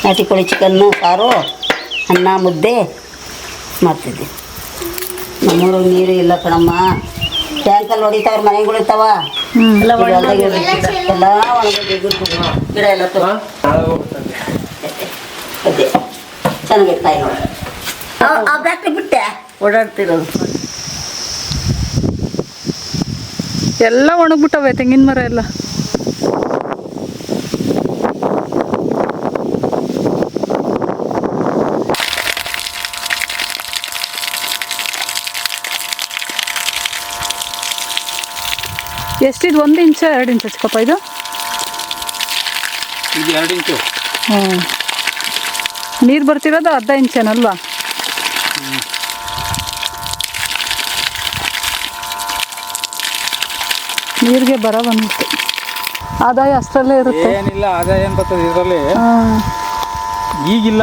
ನಾಟಿ ಕೋಳಿ ಚಿಕನ್ನು ಸಾರು ಅನ್ನ ಮುದ್ದೆ ಮಾಡ್ತಿದ್ದೆ. ನಮ್ಮೂರು ನೀರು ಇಲ್ಲ ಕಣಮ್ಮ, ಟ್ಯಾಂಕಲ್ಲಿ ಹೊಡಿತಾವ್ರ ಮನೆಗಳು ಇರ್ತಾವ ಎಲ್ಲ ಒಣಗೋಗಿ ಗಿಡ ಎಲ್ಲ ಅದೇ ಚೆನ್ನಾಗಿರ್ತಾಯಿ ನೋಡಿ. ಆ ಬ್ಯಾಟ್ರಿ ಬಿಟ್ಟೆ ಓಡಾಡ್ತಿರೋದು ಎಲ್ಲ ಒಣಗ್ಬಿಟ್ಟವೆ ತೆಂಗಿನ ಮರ ಎಲ್ಲ. ಎಷ್ಟಿದು 1 ಇಂಚ 2 ಇಂಚ ಚಿಕ್ಕಪ್ಪ ಇದು? ಇದು 2 ಇಂಚು. ಹ್ಞೂ ನೀರು ಬರ್ತಿರೋದು ಅರ್ಧ ಇಂಚೇನಲ್ವಾ? ನೀರಿಗೆ ಬರ ಬಂದ್ಬಿಟ್ಟು ಆದಾಯ ಅಷ್ಟರಲ್ಲೇ ಇರುತ್ತೆ. ಏನಿಲ್ಲ ಆದಾಯ ಏನು ಬರ್ತದೆ ಇದರಲ್ಲಿ, ಈಗಿಲ್ಲ.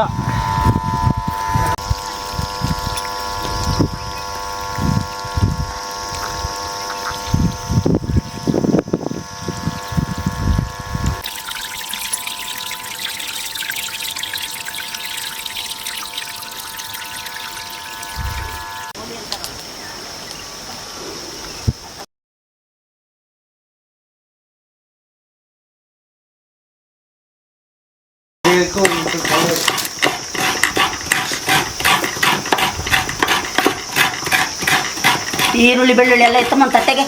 ಈರುಳ್ಳಿ ಬೆಳ್ಳುಳ್ಳಿ ಎಲ್ಲ ಇತ್ತಮ್ಮ ತಟ್ಟೆಗೆ.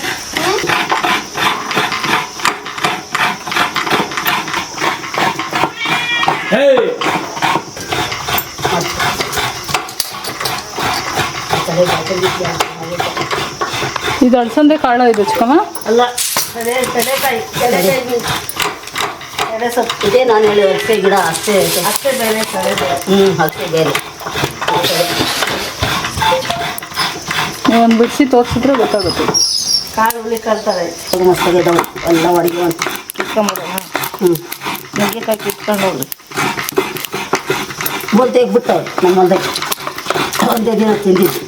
ಇದು ಅಳಸಂದೆ ಕಾಳು ಇದು ಚಿಕ್ಕಮ್ಮ? ಅಲ್ಲ ಎಡೆ ಸೊಪ್ಪು ಇದೆ. ನಾನು ಹೇಳಿ ಅಷ್ಟೇ ಗಿಡ ಅಷ್ಟೇ ಅಷ್ಟೇ ಬೇರೆ ಅಷ್ಟೇ ಬೇರೆ. ಒಂದು ಬಿಡಿಸಿ ತೋರಿಸಿದ್ರೆ ಗೊತ್ತಾಗುತ್ತೆ. ಕಾಳು ಹುಳಿ ಕಲ್ತಾರೆ ಮಸ್ತಾಗಿದ್ದಾವೆ ಎಲ್ಲ ಅಡುಗೆ ಅಂತ ಕಿತ್ಕೊಂಬೋದು. ನುಗ್ಗೆಕಾಯಿ ಕಿತ್ಕೊಂಡು ಹೋಗಿ ಮುದ್ದೆ ಬಿಟ್ಟವ್ರು ನಮ್ಮ ಹೊಲ್ದಕ್ಕೆ. ಒಂದೇ ದಿನ ತಿಂದಿದ್ದು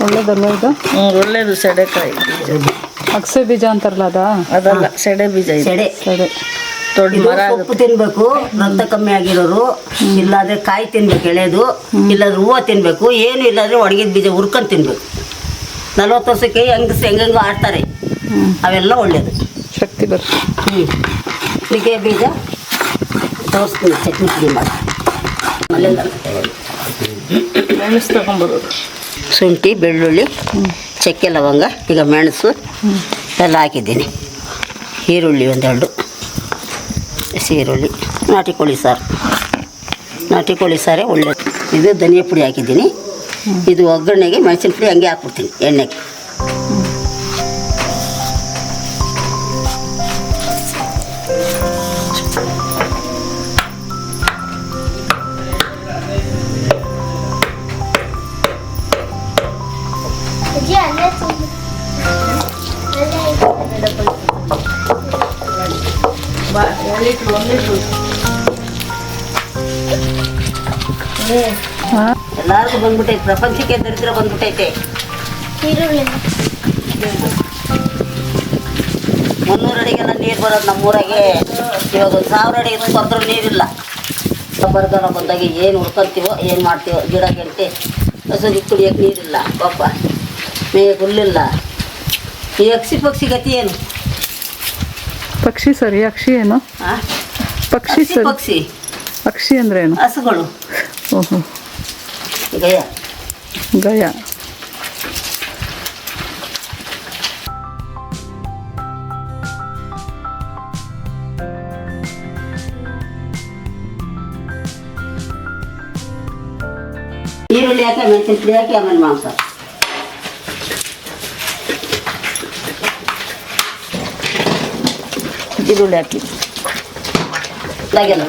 ಒಳ್ಳೇದಲ್ವ ಇದು? ಒಳ್ಳೇದು. ಸೆಡೆಕಾಯಿ ಅಗಸೆ ಬೀಜ ಅಂತಾರಲ್ಲ ಅದಲ್ಲ, ಸೆಡೆ ಬೀಜ. ಸೆಡೆ ದೊಡ್ಡ ಮರ. ಸೊಪ್ಪು ತಿನ್ಬೇಕು, ರಕ್ತ ಕಮ್ಮಿ ಆಗಿರೋರು. ಇಲ್ಲಾಂದ್ರೆ ಕಾಯಿ ತಿನ್ಬೇಕು ಎಳೆದು, ಇಲ್ಲಾಂದ್ರೆ ಹೂವು ತಿನ್ಬೇಕು. ಏನು ಇಲ್ಲಾಂದ್ರೆ ಒಣಗಿದ ಬೀಜ ಹುರ್ಕೊಂಡು ತಿನ್ಬೇಕು. 40 ವರ್ಷಕ್ಕೆ ಹೆಂಗಂಗೂ ಆಡ್ತಾರೆ, ಅವೆಲ್ಲ ಒಳ್ಳೇದು, ಶಕ್ತಿ ಬರುತ್ತೆ. ನುಗ್ಗೆ ಬೀಜ ತೋರಿಸ್ತೀನಿ, ಚಟ್ನಿ ಪುಡಿ ಮಾಡಿ. ಮೆಣಸು ತಗೊಂಬರೋದು, ಶುಂಠಿ ಬೆಳ್ಳುಳ್ಳಿ ಚಕ್ಕೆ ಲವಂಗ, ಈಗ ಮೆಣಸು ಎಲ್ಲ ಹಾಕಿದ್ದೀನಿ. ಈರುಳ್ಳಿ 1-2 ಹಸಿ ಈರುಳ್ಳಿ. ನಾಟಿ ಕೋಳಿ ಸಾರು, ನಾಟಿ ಕೋಳಿ ಸಾರೇ ಒಳ್ಳೆಯದು. ಇದು ಧನಿಯಾ ಪುಡಿ ಹಾಕಿದ್ದೀನಿ. ಇದು ಒಗ್ಗರಣೆಗೆ ಮೆಣಸಿನ ಪುಡಿ ಹಂಗೆ ಹಾಕ್ಬಿಡ್ತೀನಿ ಎಣ್ಣೆಗೆ. ಎಲ್ಲರಿಗೂ ಬಂದ್ಬಿಟ್ಟೈತೆ, ಪ್ರಪಂಚಕ್ಕೆ ದರಿದ್ರ ಬಂದ್ಬಿಟ್ಟೈತೆ. 300 ಅಡಿಗೆಲ್ಲ ನೀರು ಬರೋದು ನಮ್ಮೂರಾಗೆ. ಇವಾಗ 1000 ಅಡಿ ಬಂದರೂ ನೀರಿಲ್ಲ. ಬರಗಾಲ ಬಂದಾಗ ಏನು ಹುಡ್ಕೊಂತೀವೋ ಏನು ಮಾಡ್ತೀವೋ, ಗಿಡ ಗೆಂಟೆ ಹಸುಗೆ ಕುಡಿಯೋಕೆ ನೀರಿಲ್ಲ ಪಾಪ, ಮೇಗೆ ಹುಲ್ಲಿಲ್ಲ. ಈ ಪಕ್ಷಿ ಗತಿ ಏನು? ಪಕ್ಷಿ ಸರಿ, ಅಕ್ಷಿ ಏನು? ಪಕ್ಷಿ ಸರಿ, ಪಕ್ಷಿ ಅಕ್ಷಿ ಅಂದ್ರೆ ಏನು? ಹಸುಗಳು. ಓಹೋ, ಗಯ ಗಯ. ಈರುಳ್ಳಿ ಹಾಕಿ ಮೆಣಸಿನ ಪುಡಿ ಹಾಕಿ ಆಮೇಲೆ ಮಾಂಸ. ಈರುಳ್ಳಿ ಹಾಕಿ ಇದಾಗೆಲ್ಲ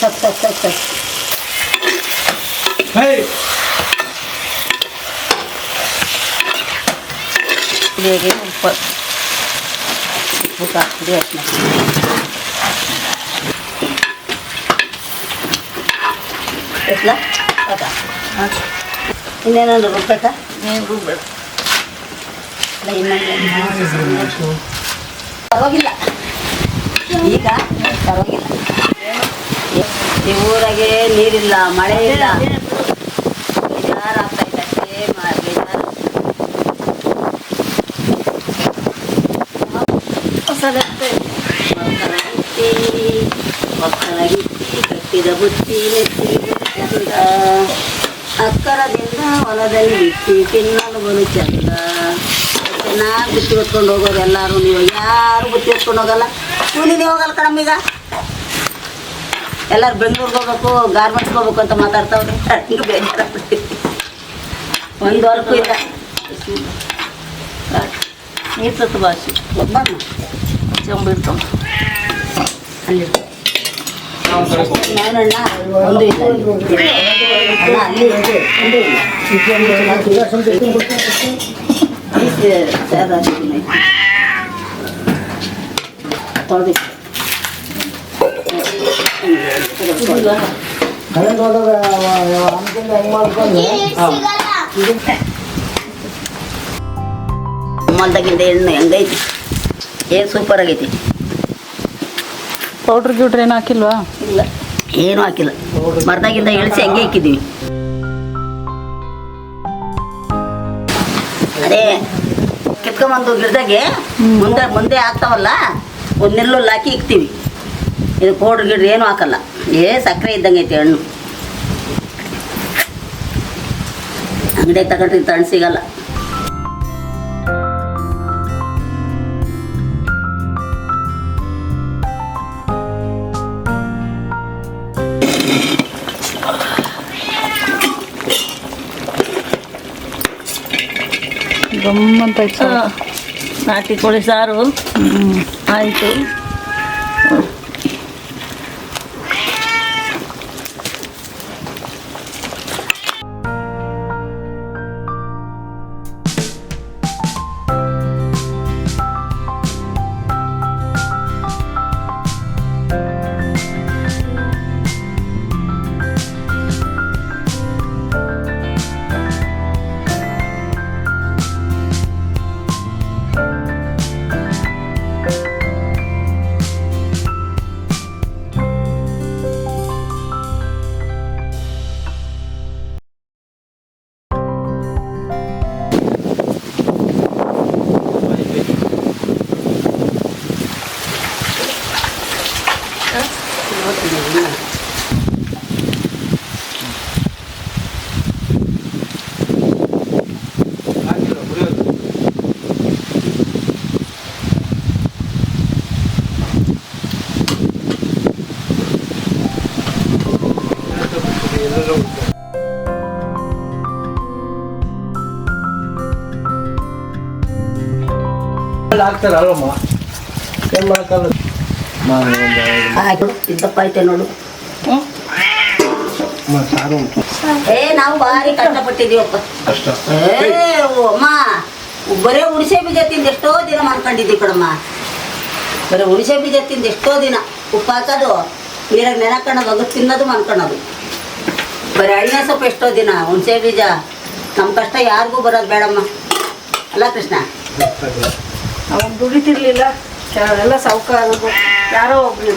ಸಾಕು ಬೇಗ ಉಪ್ಪು ಹಾಕಿದೆ ಅಷ್ಟೇ. ಎಷ್ಟಲ್ಲ ಸಾಕಾ? ಇನ್ನೇನಾದ್ರು ರುಬ್ಬೇಕಾ? ಏನು ರುಬ್ಬೇಡ. ಪರವಾಗಿಲ್ಲ, ಈಗ ಪರವಾಗಿಲ್ಲ. ಈ ಊರಾಗೆ ನೀರಿಲ್ಲ, ಮಳೆ ಇಲ್ಲ, ಬೇಜಾರಾಗ್ತೈತೆ ಅಷ್ಟೇ. ಬೇಜಾರು ಒಕ್ಕರಾಗಿತ್ತಿ ಕಟ್ಟಿದ ಬುತ್ತಿ ನೆತ್ತಿ ಅಕ್ಕರದಿಂದ ಹೊಲದಲ್ಲಿ ಬಿತ್ತಿ ತಿನ್ನಲು ಬಲು ಚಂದ. ಚೆನ್ನಾಗಿ ಬುತ್ತಿ ಹೊತ್ಕೊಂಡು ಹೋಗೋರು ಎಲ್ಲರೂ. ನೀವು ಯಾರು ಬುತ್ತಿ ಹೊತ್ಕೊಂಡು ಹೋಗಲ್ಲ, ಕೂಲಿಗೆ ಹೋಗಲ್ಲ ಕಣಮ್ಮೀಗ. ಎಲ್ಲರೂ ಬೆಂಗ್ಳೂರಿಗೆ ಹೋಗ್ಬೇಕು, ಗಾರ್ಮೆಂಟ್ಸ್ಗೆ ಹೋಗ್ಬೇಕು ಅಂತ ಮಾತಾಡ್ತಾವ್ರೆ. ಹಿಂಗೆ ಬೇಜಾರಾಗ್ಬಿಡ್ತೀವಿ. ಒಂದು ವರ್ಕು ಇಲ್ಲ. ನೀರು ಸತ್ತು ಭಾಷೆ ಒಬ್ಬ ಚಂಬಿಡ್ಕೊಂಡು ಅಲ್ಲಿ ನಾನಣ್ಣ ಒಂದು ಇಲ್ಲ ಅಣ್ಣ ಅಲ್ಲಿ ತೊಳೆದು ಅಮ್ಮಲ್ದಾಗಿಂದ ಎಣ್ಣೆ ಹೆಂಗೈತಿ, ಏನು ಸೂಪರ್ ಆಗೈತಿ. ಪೌಡ್ರ್ ಗಿಡ್ರ್ ಏನು ಹಾಕಿಲ್ವಾ? ಇಲ್ಲ, ಏನೂ ಹಾಕಿಲ್ಲ. ಮರದಾಗಿಂದ ಇಳಿಸಿ ಹಂಗೆ ಇಕ್ಕಿದ್ದೀವಿ. ಅದೇ ಕಿತ್ಕೊಂಬಂದು ಗಿಡದಾಗೆ ಮುಂದೆ ಆಗ್ತಾವಲ್ಲ, ಒಂದು ನೆಲ್ಲುಲ್ಲಿ ಹಾಕಿ ಇಕ್ತೀವಿ. ಇದು ಪೌಡ್ರ್ ಗಿಡ್ರಿ ಏನೂ ಹಾಕಲ್ಲ. ಸಕ್ಕರೆ ಇದ್ದಂಗೆ ಐತಿ ಹಣ್ಣು. ಅಂಗಡಿಯಾಗ ತಗೊಂಡ್ರೆ ತಣ್ಣು ಸಿಗಲ್ಲ. ಗಮ್ಮಂತ ಆಯ್ತು. ನಾಟಿ ಕೋಳಿ ಸಾರು ಆಯಿತು. ಹಾಕ್ತಾರಲ್ಲಮ್ಮ ಏನು ಮಾಡೋಕ್ಕಲ್ಲ. ಆಯ್ತು, ಇದ್ದಪ್ಪ ಐತೆ ನೋಡು. ಸಾರು ನಾವು ಭಾರಿ ಕಷ್ಟಪಟ್ಟಿದ್ದೀವಪ್ಪ. ಕಷ್ಟ. ಅಮ್ಮ ಬರೇ ಹುಣಸೆ ಬೀಜ ತಿಂದು ಎಷ್ಟೋ ದಿನ ಮಾಡ್ಕೊಂಡಿದ್ದೀವಿ ಕಣಮ್ಮ. ಬರೀ ಹುಣಸೆ ಬೀಜ ತಿಂದು ಎಷ್ಟೋ ದಿನ ಉಪ್ಪು ಹಾಕೋದು, ನೀರಾಗ ನೆನಕೊಳ್ಳೋದು, ಅದು ತಿನ್ನೋದು ಮಾಡ್ಕೊಳ್ಳೋದು. ಬರೀ ಅಳಿನ ಸೊಪ್ಪು ಎಷ್ಟೋ ದಿನ, ಹುಣಸೆ ಬೀಜ. ನಮ್ಮ ಕಷ್ಟ ಯಾರಿಗೂ ಬರೋದು ಬೇಡಮ್ಮ, ಅಲ್ಲ ಕೃಷ್ಣ? ಅವಾಗ ದುಡಿತಿರ್ಲಿಲ್ಲ, ಎಲ್ಲ ಸಾವುಕಾರ ಯಾರೋ ಒಬ್ರು